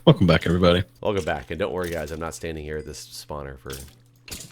Welcome back, everybody. Welcome back, and don't worry, guys. I'm not standing here at this spawner for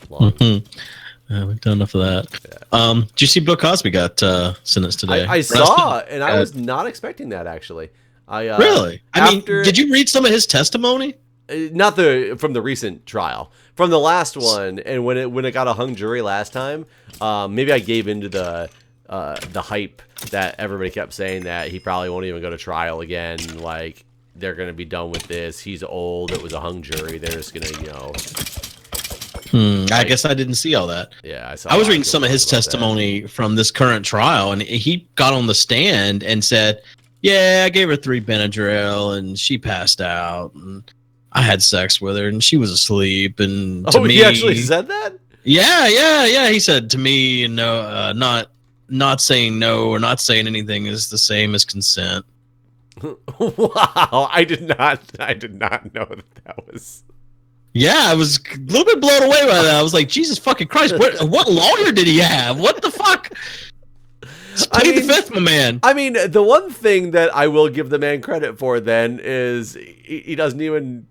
long. We've done enough of that. Yeah. Did you see Bill Cosby got sentenced today? I saw, and I was not expecting that actually. Really? I mean, did you read some of his testimony? Not from the recent trial, from the last one, and when it got a hung jury last time. Maybe I gave into the hype that everybody kept saying that he probably won't even go to trial again. Like, they're gonna be done with this. He's old. It was a hung jury. They're just gonna, I guess I didn't see all that. Yeah, I was reading some of his testimony from this current trial, and he got on the stand and said, "Yeah, I gave her 3 Benadryl, and she passed out, and I had sex with her, and she was asleep." And to me, he actually said that? Yeah. He said, to me, no, not saying no or not saying anything is the same as consent. Wow, I did not know that was. Yeah, I was a little bit blown away by that. I was like, Jesus fucking Christ, what lawyer did he have? What the fuck? Plead the fifth, my man. I mean, the one thing that I will give the man credit for then is he doesn't even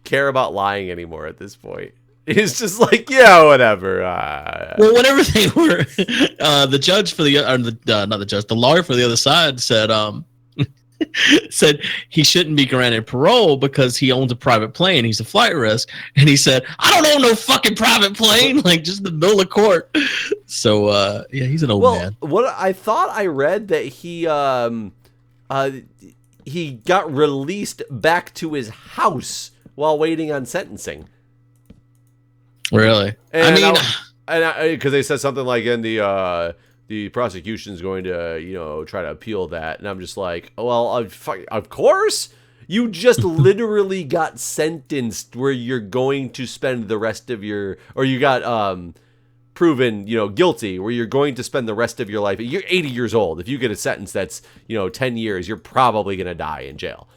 care about lying anymore at this point. He's just like, yeah, whatever. Well, whenever they were, the judge for the lawyer for the other side said, said he shouldn't be granted parole because he owns a private plane. He's a flight risk. And he said, I don't own no fucking private plane, like just in the middle of court. So, yeah, he's an old man. What I thought I read that he got released back to his house while waiting on sentencing. Really? And because they said something like in the prosecution is going to, try to appeal that. And I'm just like, well, of course. You just literally got sentenced where you're going to spend the rest of or you got proven, guilty, where you're going to spend the rest of your life. You're 80 years old. If you get a sentence that's, 10 years, you're probably going to die in jail.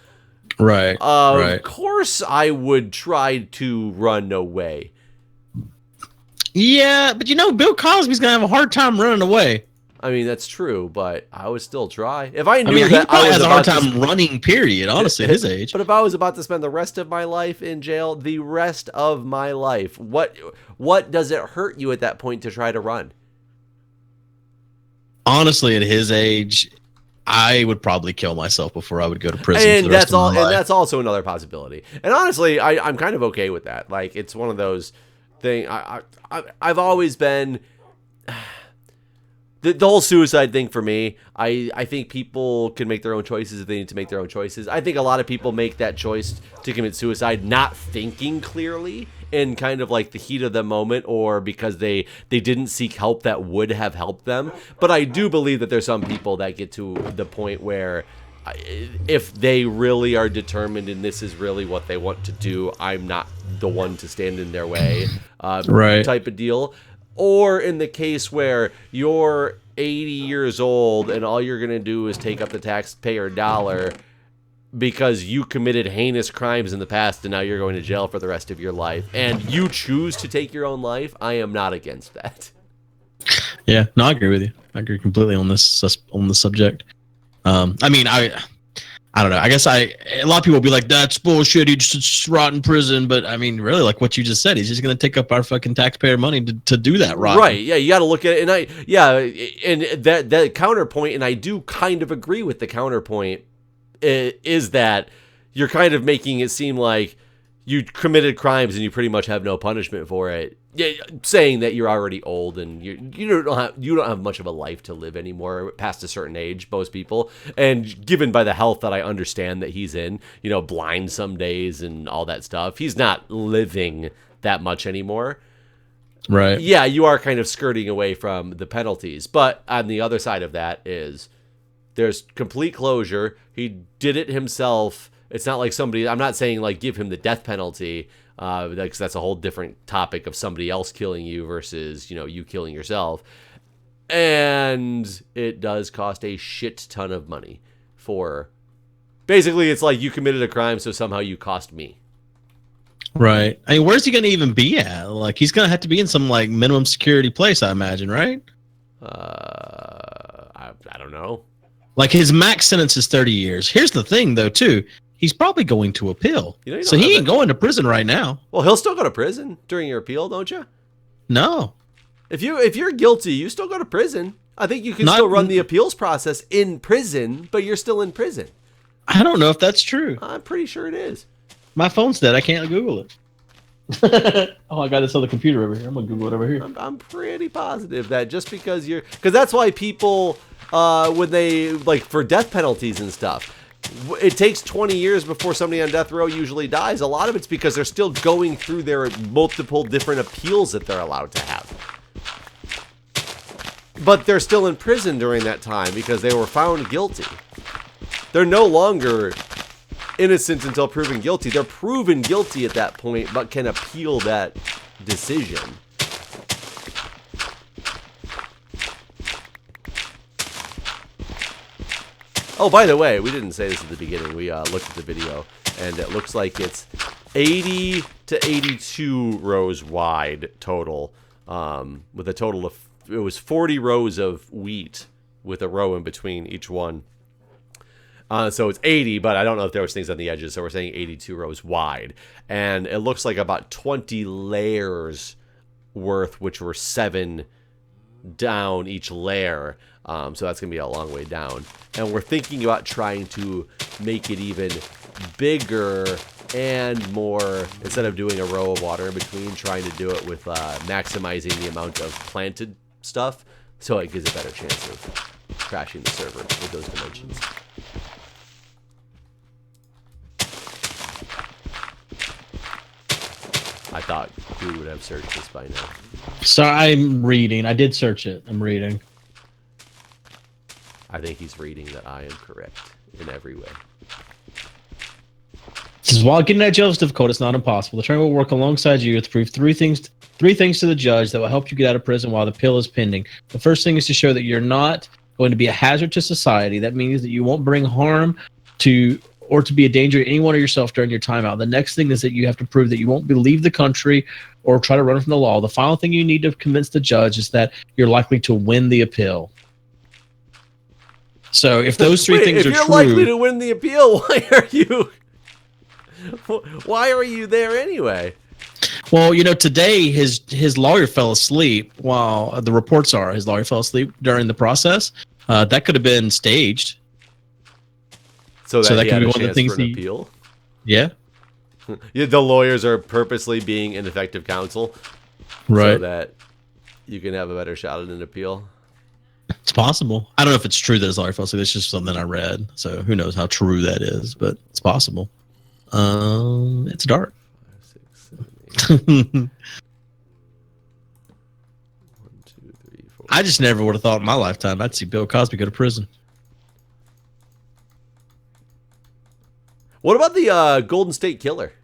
Right. Of course I would try to run away. Yeah, but Bill Cosby's gonna have a hard time running away. I mean, that's true, but I would still try. If I knew he that probably has a hard time running, period, honestly, at his age. But if I was about to spend the rest of my life in jail, the rest of my life, what does it hurt you at that point to try to run? Honestly, at his age, I would probably kill myself before I would go to prison. And that's also another possibility. And honestly, I'm kind of okay with that. Like, it's one of those things. I've always been the whole suicide thing for me. I think people can make their own choices if they need to make their own choices. I think a lot of people make that choice to commit suicide not thinking clearly in kind of like the heat of the moment, or because they didn't seek help that would have helped them. But I do believe that there's some people that get to the point where if they really are determined and this is really what they want to do, I'm not the one to stand in their way, type of deal. Or in the case where you're 80 years old and all you're going to do is take up the taxpayer dollar because you committed heinous crimes in the past and now you're going to jail for the rest of your life, and you choose to take your own life, I am not against that. Yeah, no, I agree with you. I agree completely on this subject. I mean, I don't know. I guess a lot of people will be like, that's bullshit. He just rot in prison. But I mean, really, like what you just said, he's just going to take up our fucking taxpayer money to do that, right? Right. Yeah. You got to look at it. And that counterpoint, and I do kind of agree with the counterpoint, is that you're kind of making it seem like you committed crimes and you pretty much have no punishment for it. Yeah, saying that you're already old and you don't have much of a life to live anymore past a certain age, most people. And given by the health that I understand that he's in, blind some days and all that stuff, he's not living that much anymore. Right. Yeah, you are kind of skirting away from the penalties. But on the other side of that is there's complete closure. He did it himself. It's not like I'm not saying like give him the death penalty. Because that's a whole different topic of somebody else killing you versus, you killing yourself. And it does cost a shit ton of money for... Basically, it's like you committed a crime, so somehow you cost me. Right. I mean, where's he going to even be at? Like, he's going to have to be in some, like, minimum security place, I imagine, right? I don't know. Like, his max sentence is 30 years. Here's the thing, though, too. he's probably going to appeal. You So he ain't going to prison right now. Well, he'll still go to prison during your appeal, don't you? No. If you're guilty, you still go to prison. I think you can still run the appeals process in prison, but you're still in prison. I don't know if that's true. I'm pretty sure it is. My phone's dead. I can't Google it. Oh, I got this other computer over here. I'm gonna Google it over here. I'm pretty positive that just because because that's why people, when they, like, for death penalties and stuff, it takes 20 years before somebody on death row usually dies. A lot of it's because they're still going through their multiple different appeals that they're allowed to have. But they're still in prison during that time because they were found guilty. They're no longer innocent until proven guilty. They're proven guilty at that point, but can appeal that decision. Oh, by the way, we didn't say this at the beginning. We looked at the video, and it looks like it's 80 to 82 rows wide total, with a total of, it was 40 rows of wheat with a row in between each one. So it's 80, but I don't know if there was things on the edges, so we're saying 82 rows wide. And it looks like about 20 layers worth, which were 7 down each layer. So that's going to be a long way down. And we're thinking about trying to make it even bigger and more, instead of doing a row of water in between, trying to do it with maximizing the amount of planted stuff, so it gives a better chance of crashing the server with those dimensions. I thought Guude would have searched this by now. So I'm reading. I did search it. I'm reading. I think he's reading that I am correct in every way. It says, while getting out of jail is difficult, it's not impossible. The attorney will work alongside you to prove three things to the judge that will help you get out of prison while the appeal is pending. The first thing is to show that you're not going to be a hazard to society. That means that you won't bring harm to or to be a danger to anyone or yourself during your time out. The next thing is that you have to prove that you won't leave the country or try to run from the law. The final thing you need to convince the judge is that you're likely to win the appeal. So if those three things are true... If you're likely to win the appeal, why are you there anyway? Well, you know, today his lawyer fell asleep while the reports are his lawyer fell asleep during the process. That could have been staged. So that could be one of the things he appeal. Yeah. Yeah, the lawyers are purposely being ineffective counsel, right? So that you can have a better shot at an appeal. It's possible. I don't know if it's true that his lawyer fell asleep. It's just something I read. So who knows how true that is, but it's possible. It's dark. 5, 6, 7, 8. 1, 2, 3, 4. I just never would have thought in my lifetime I'd see Bill Cosby go to prison. What about the Golden State Killer?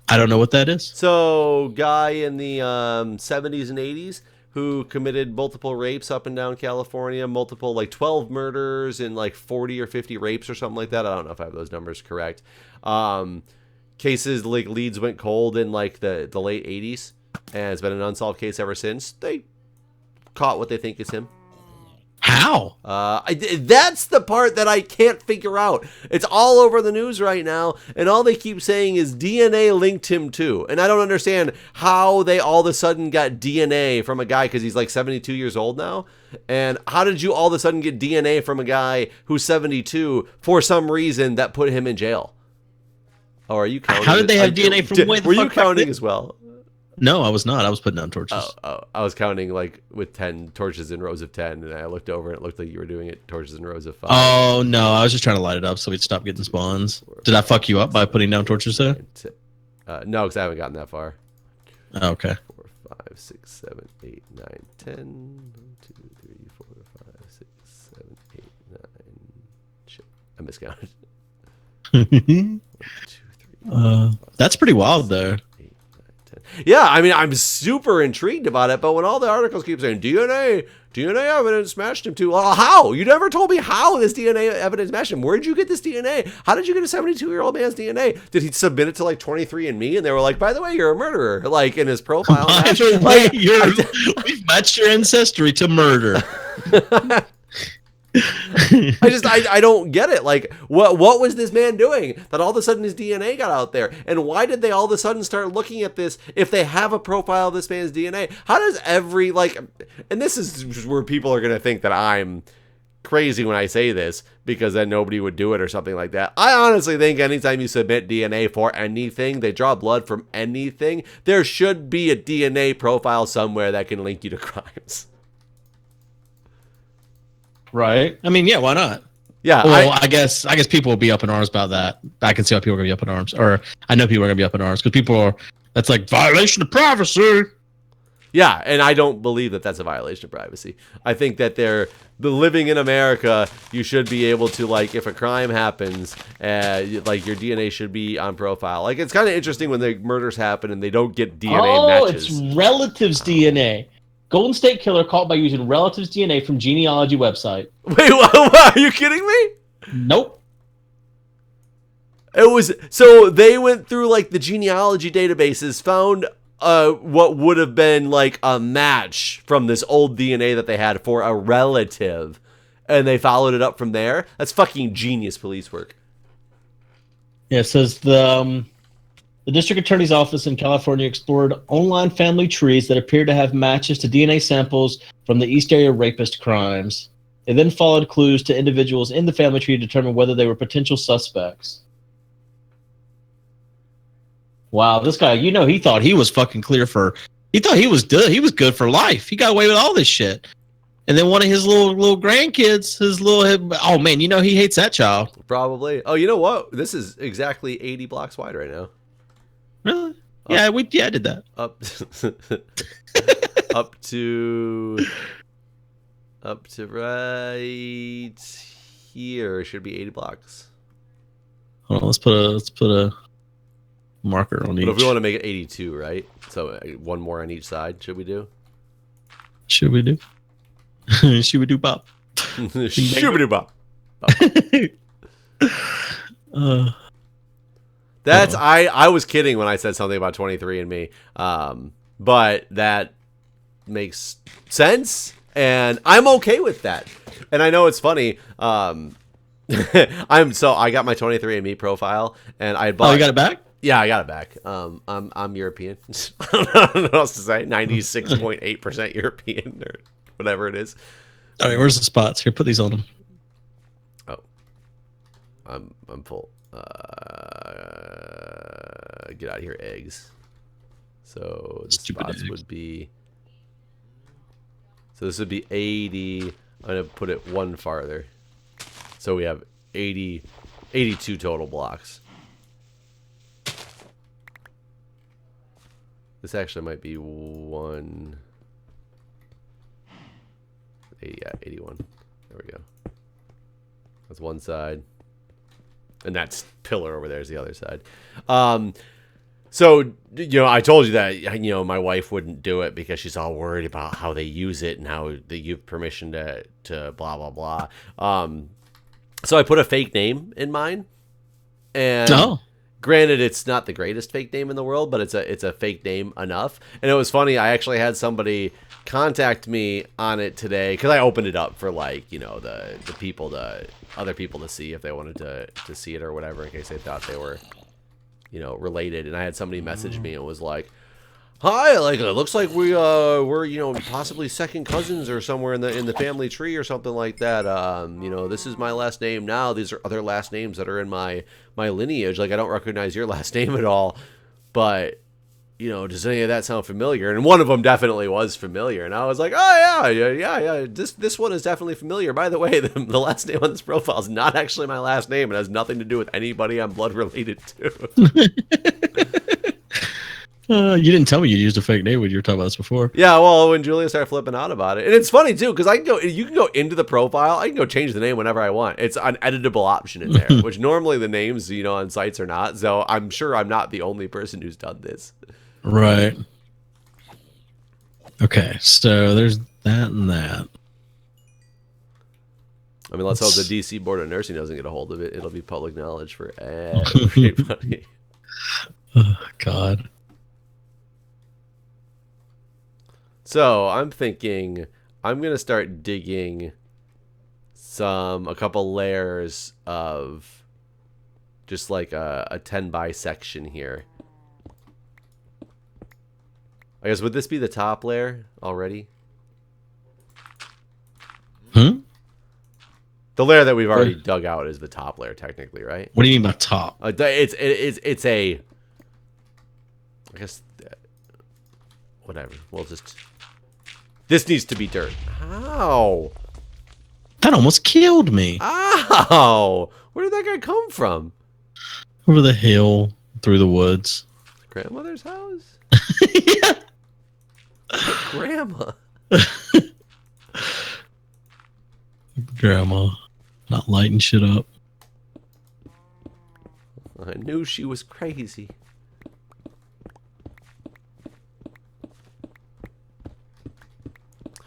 I don't know what that is. So, guy in the 70s and 80s who committed multiple rapes up and down California, multiple, like 12 murders and like 40 or 50 rapes or something like that. I don't know if I have those numbers correct. Cases, like, leads went cold in like the late 80s, and it's been an unsolved case ever since. They caught what they think is him. How? That's the part that I can't figure out. It's all over the news right now, and all they keep saying is DNA linked him to. And I don't understand how they all of a sudden got DNA from a guy, because he's like 72 years old now. And how did you all of a sudden get DNA from a guy who's 72 for some reason that put him in jail? Oh, are you counting? How did they have DNA from way the Were fuck you counting back as well? No, I was not. I was putting down torches. Oh, I was counting like with 10 torches in rows of 10, and I looked over and it looked like you were doing it torches in rows of 5. Oh, no. I was just trying to light it up so we'd stop getting spawns. Did I fuck you up by putting down torches there? No, because I haven't gotten that far. Oh, okay. 4, 5, 6, 7, 8, 9, 10. 1, 2, 3, 4, 5, 6, 7, 8, 9. Shit, I miscounted. 1, 2, 3, 4, 5, that's pretty wild, though. Yeah, I mean, I'm super intrigued about it, but when all the articles keep saying DNA evidence matched him to, well, how? You never told me how this DNA evidence matched him. Where did you get this DNA? How did you get a 72-year-old man's DNA? Did he submit it to like 23andMe, and they were like, by the way, you're a murderer, like in his profile? By the way, we've matched your ancestry to murder. I don't get it. Like, what was this man doing that all of a sudden his DNA got out there? And why did they all of a sudden start looking at this if they have a profile of this man's DNA? How does every, like, and this is where people are going to think that I'm crazy when I say this because then nobody would do it or something like that. I honestly think anytime you submit DNA for anything, they draw blood from anything, there should be a DNA profile somewhere that can link you to crimes. Right. I mean, yeah, why not? Yeah. Well, I guess people will be up in arms about that. I can see how people are going to be up in arms. Or I know people are going to be up in arms because people are, that's like violation of privacy. Yeah, and I don't believe that that's a violation of privacy. I think that living in America, you should be able to, like, if a crime happens, like, your DNA should be on profile. Like, it's kind of interesting when the murders happen and they don't get DNA matches. Oh, it's relatives DNA. Golden State Killer caught by using relatives DNA from genealogy website. Wait, what? Are you kidding me? Nope. It was, so they went through, like, the genealogy databases, found what would have been like a match from this old DNA that they had for a relative, and they followed it up from there. That's fucking genius police work. Yeah, it says the district attorney's office in California explored online family trees that appeared to have matches to DNA samples from the East Area rapist crimes. They then followed clues to individuals in the family tree to determine whether they were potential suspects. Wow, this guy, you know, he thought he was fucking clear for, he thought he was good. He was good for life. He got away with all this shit. And then one of his little grandkids, oh man, you know, he hates that child. Probably. Oh, you know what? This is exactly 80 blocks wide right now. Really? Yeah, I did that. Up to right here. It should be 80 blocks. Hold on, let's put a marker on each. But if we want to make it 82, right? So one more on each side, should we do? Should we do? Should we do bop? Should we do bop? That's I was kidding when I said something about 23andMe, but that makes sense, and I'm okay with that. And I know it's funny. I got my 23andMe profile, and I bought. Oh, you got it back? Yeah, I got it back. I'm European. I don't know what else to say. 96.8% European or whatever it is. All right, where's the spots? Here, put these on them. Oh, I'm full. Get out of here, eggs. So the Stupid spots eggs. would be. So this would be 80. I'm gonna put it one farther. So we have 82 total blocks. This actually might be 1. 80, yeah, 81. There we go. That's one side. And that's pillar over there is the other side. So, you know, I told you that, you know, my wife wouldn't do it because she's all worried about how they use it and how they give permission to blah, blah, blah. So I put a fake name in mine. And granted, it's not the greatest fake name in the world, but it's a fake name enough. And it was funny. I actually had somebody contact me on it today because I opened it up for, like, you know, the other people to see if they wanted to see it or whatever in case they thought they were, you know, related. And I had somebody message me and was like, "Hi, like, it looks like we're, you know, possibly second cousins or somewhere in the family tree or something like that. You know, this is my last name now. These are other last names that are in my lineage. Like, I don't recognize your last name at all, but, you know, does any of that sound familiar?" And one of them definitely was familiar. And I was like, "Oh yeah. This one is definitely familiar. By the way, the last name on this profile is not actually my last name. It has nothing to do with anybody I'm blood related to." You didn't tell me you used a fake name when you were talking about this before. Yeah, well, when Julia started flipping out about it. And it's funny, too, because you can go into the profile. I can go change the name whenever I want. It's an editable option in there, which normally the names, you know, on sites are not. So I'm sure I'm not the only person who's done this. Right. Okay, so there's that and that. I mean, let's hope the DC Board of Nursing doesn't get a hold of it. It'll be public knowledge for everybody. Oh, God. So I'm thinking I'm going to start digging a couple layers of just like a 10 by section here. I guess, would this be the top layer already? The layer that we've already dug out is the top layer, technically, right? What do you mean by top? It's a. I guess. Whatever. We'll just. This needs to be dirt. How? That almost killed me. Ow! Where did that guy come from? Over the hill, through the woods. Grandmother's house? Yeah. Grandma. Grandma, not lighting shit up. I knew she was crazy.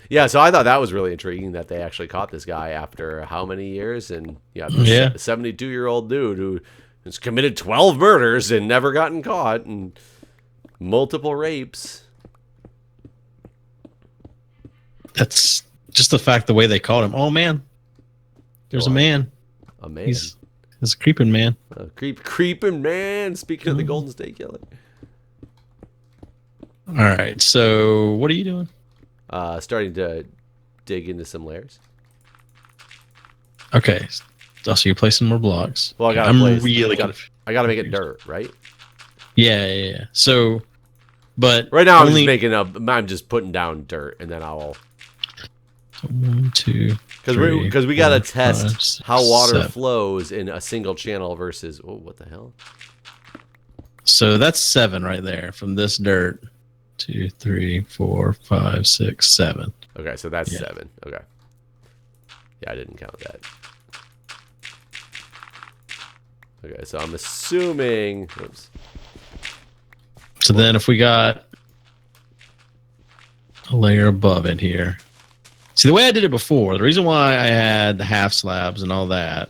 Yeah, so I thought that was really intriguing that they actually caught this guy after how many years? And yeah, Yeah. a 72-year-old dude who has committed 12 murders and never gotten caught, and multiple rapes. That's just the fact, the way they called him. Oh man, there's a man. A man. He's a creeping man. A creeping man. Speaking of the Golden State Killer. All right. So what are you doing? Starting to dig into some layers. Okay. So you're placing more blocks. Well, I gotta I gotta make it dirt, right? Yeah. So, but right now I'm just putting down dirt, and then I'll. 1, 2, because we gotta test 5, 6, how water 7. flows in a single channel versus what the hell? So that's 7 right there from this dirt. 2, 3, 4, 5, 6, 7. Okay, so that's 7. Okay. Yeah, I didn't count that. Okay, so I'm assuming. Oops. So then if we got a layer above it here. See, the way I did it before, the reason why I had the half slabs and all that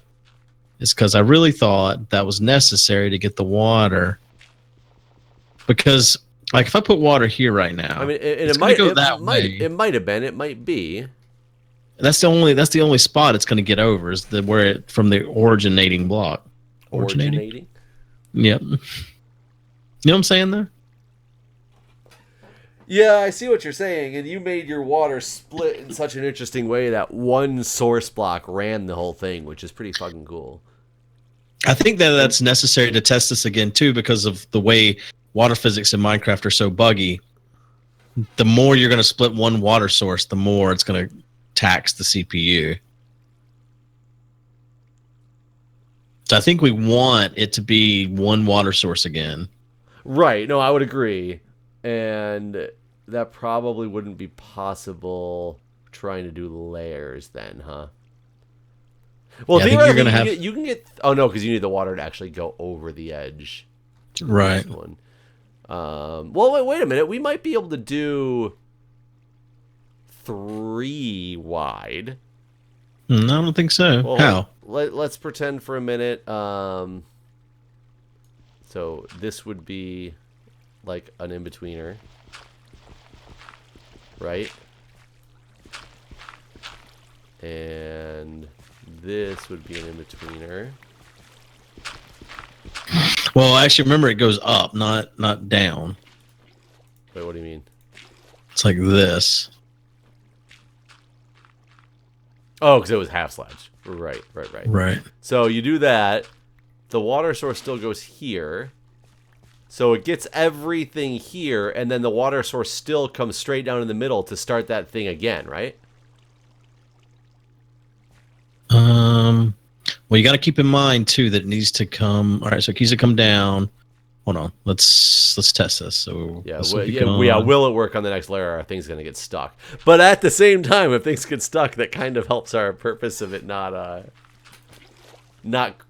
is because I really thought that was necessary to get the water. Because, like, if I put water here right now, I mean, it might go that way. It might have been. It might be. That's the only spot it's going to get over is where it from the originating block. Originating. Yep. You know what I'm saying there? Yeah, I see what you're saying, and you made your water split in such an interesting way that one source block ran the whole thing, which is pretty fucking cool. I think that's necessary to test this again, too, because of the way water physics in Minecraft are so buggy. The more you're going to split one water source, the more it's going to tax the CPU. So I think we want it to be one water source again. Right. No, I would agree. And that probably wouldn't be possible trying to do layers then, huh? Well, yeah, theoretically, you're gonna you can get... Oh, no, because you need the water to actually go over the edge. Right. One. Well, wait a minute. We might be able to do 3 wide. I don't think so. Well, How? Let's pretend for a minute. So this would be like an in-betweener, right? And this would be an in-betweener. Well, actually, remember it goes up, not down. Wait, what do you mean? It's like this. Oh, because it was half slabs. Right. Right. So you do that. The water source still goes here. So it gets everything here, and then the water source still comes straight down in the middle to start that thing again, right? Well, you got to keep in mind too that it needs to come. All right, so it needs to come down. Hold on, let's test this. So yeah, will it work on the next layer? Or are things gonna get stuck? But at the same time, if things get stuck, that kind of helps our purpose of it not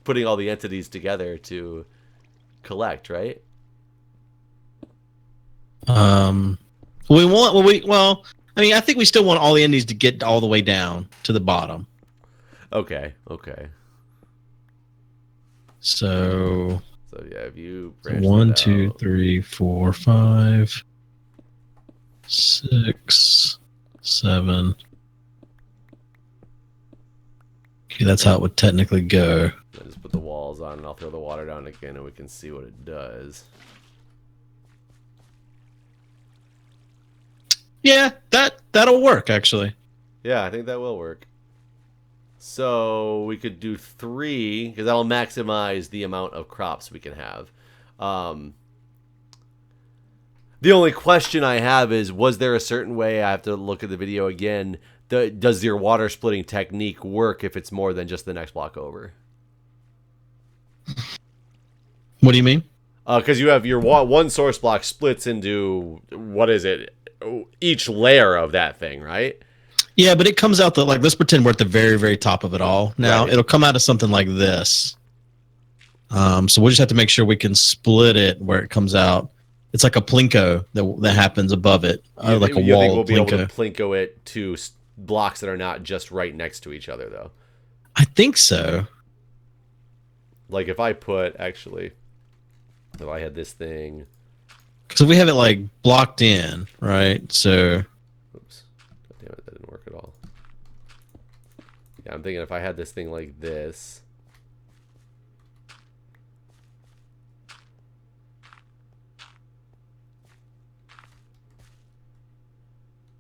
putting all the entities together to collect, right? I mean, I think we still want all the entities to get all the way down to the bottom. Okay. So yeah, if you 1, 2, 3, 4, 5, 6, 7. Okay, that's how it would technically go. I just put the walls on, and I'll throw the water down again, and we can see what it does. Yeah, that'll work actually. Yeah, I think that will work. So we could do 3, because that'll maximize the amount of crops we can have. The only question I have is, was there a certain way, I have to look at the video again, does your water splitting technique work if it's more than just the next block over? What do you mean? Because you have your one source block splits into, what is it, each layer of that thing, right? Yeah, but it comes out that, like, let's pretend we're at the very, very top of it all. Now, Right. it'll come out of something like this. So we'll just have to make sure we can split it where it comes out. It's like a plinko that happens above it, like a You wall think we'll be able plinko. to plinko it to blocks that are not just right next to each other, though? I think so. Like if I put, actually, if I had this thing. Because we have it, like, blocked in, right? So... Oops. God damn it, that didn't work at all. Yeah, I'm thinking if I had this thing like this.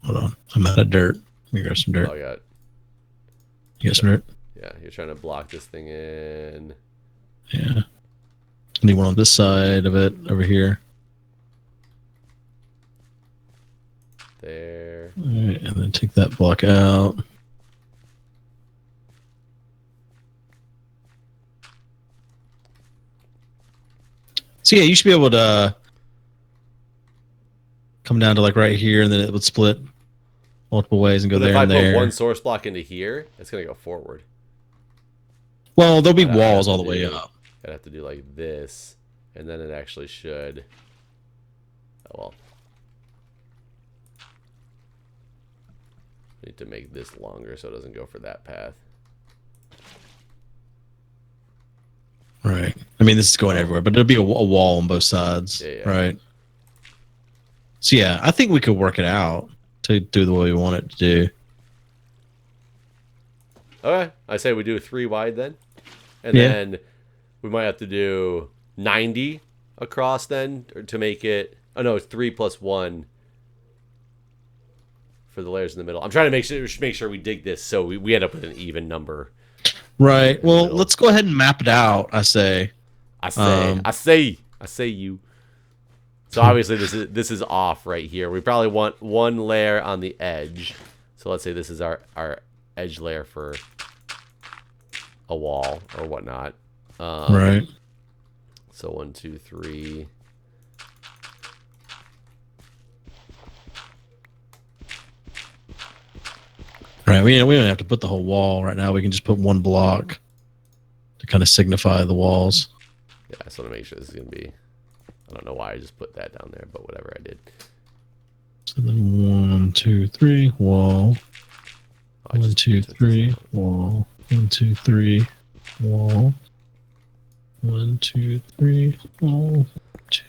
Hold on. I'm out of dirt. Let me grab some dirt. Oh, I got. You got some dirt? Yeah, you're trying to block this thing in. Yeah. I need one on this side of it, over here. There. All right, and then take that block out. So yeah, you should be able to come down to like right here, and then it would split multiple ways and go But there if I and put there. one source block into here, it's gonna go forward. Well, there'll be I'd walls have all to the way do- up. I'd have to do like this, and then it actually should. Oh well. Need to make this longer so it doesn't go for that path. Right. I mean, this is going everywhere, but there'll be a wall on both sides. Yeah, yeah. Right. So yeah, I think we could work it out to do the way we want it to do. Okay, I say we do 3 wide then, and Yeah. then we might have to do 90 across then to make it. Oh no, it's 3 plus 1 for the layers in the middle. I'm trying to make sure we dig this so we end up with an even number. Right. Well, middle. let's go ahead and map it out. I say. I say you. So obviously this is off right here. We probably want one layer on the edge. So let's say this is our edge layer for a wall or whatnot. Right. So 1, 2, 3. Right. We don't have to put the whole wall right now. We can just put one block to kind of signify the walls. Yeah, I just want to make sure this is gonna be. I don't know why I just put that down there, but whatever I did. So then 1, 2, 3 wall. Oh, I 1, just 2, took this 3 out. wall. 1, 2, 3 wall. 1, 2, 3 wall. 2.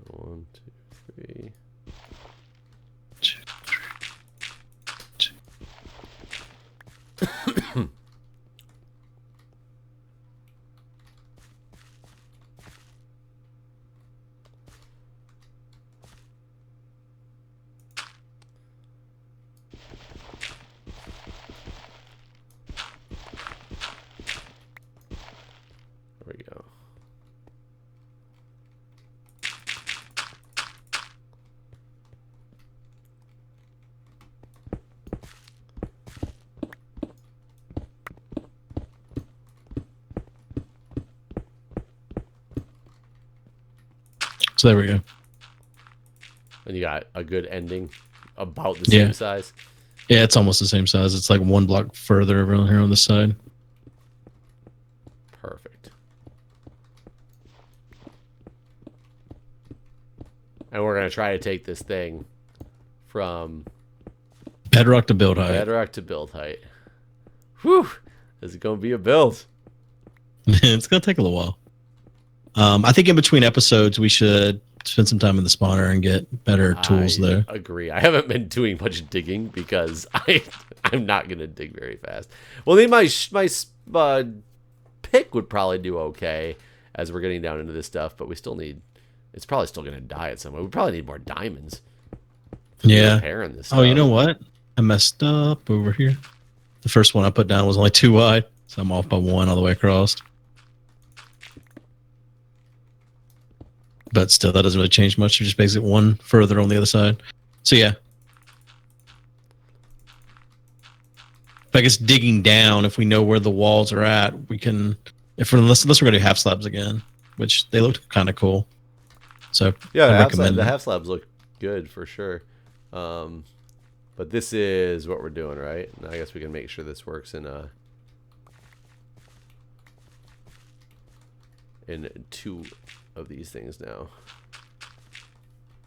1, 2, 3. 2, 3. 2. There we go. So there we go. And you got a good ending, about the same size. Yeah, it's almost the same size. It's like one block further over here on the side. Perfect. And we're gonna try to take this thing from Bedrock to build height. bedrock to build height. Whew! This is gonna be a build. It's gonna take a little while. I think in between episodes we should spend some time in the spawner and get better tools there. I agree. I haven't been doing much digging because I'm not gonna dig very fast. Well, then my pick would probably do okay as we're getting down into this stuff, but we still need. It's probably still gonna die at some point. We probably need more diamonds. Yeah. Repairing this stuff. Oh, you know what? I messed up over here. The first one I put down was only 2 wide, so I'm off by 1 all the way across. But still, that doesn't really change much. It just makes it 1 further on the other side. So yeah. But I guess digging down, if we know where the walls are at, we can. Unless we're gonna do half slabs again, which they looked kind of cool. So yeah, the half slabs look good for sure. But this is what we're doing, right? And I guess we can make sure this works in 2 of these things now.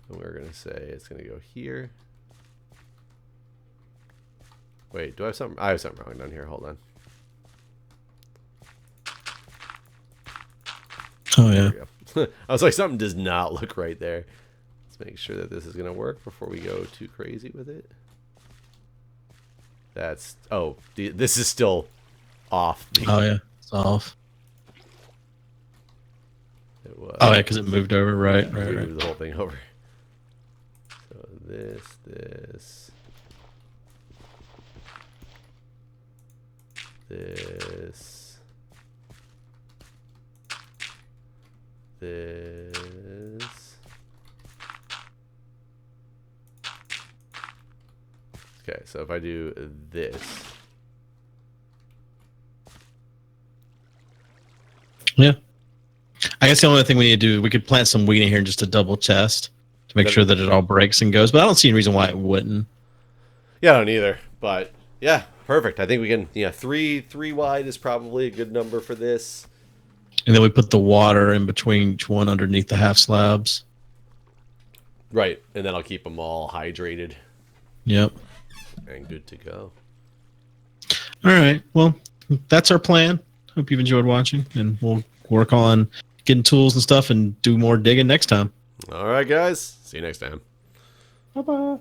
And we're gonna say it's gonna go here. Wait, do I have something? I have something wrong down here. Hold on. Oh yeah. I was like, something does not look right there. Let's make sure that this is gonna work before we go too crazy with it. That's this is still off. Oh yeah, it's off. It was. Oh yeah, because it moved over. Right. Moved the whole thing over. So this. This. Okay, so if I do this. Yeah. I guess the only thing we need to do, we could plant some wheat in here just to double chest to make sure that it all breaks and goes. But I don't see any reason why it wouldn't. Yeah, I don't either. But yeah, perfect. I think we can. Yeah, three wide is probably a good number for this. And then we put the water in between each one underneath the half slabs. Right, and then I'll keep them all hydrated. Yep. And good to go. All right. Well, that's our plan. Hope you've enjoyed watching, and we'll work on getting tools and stuff and do more digging next time. All right, guys. See you next time. Bye-bye.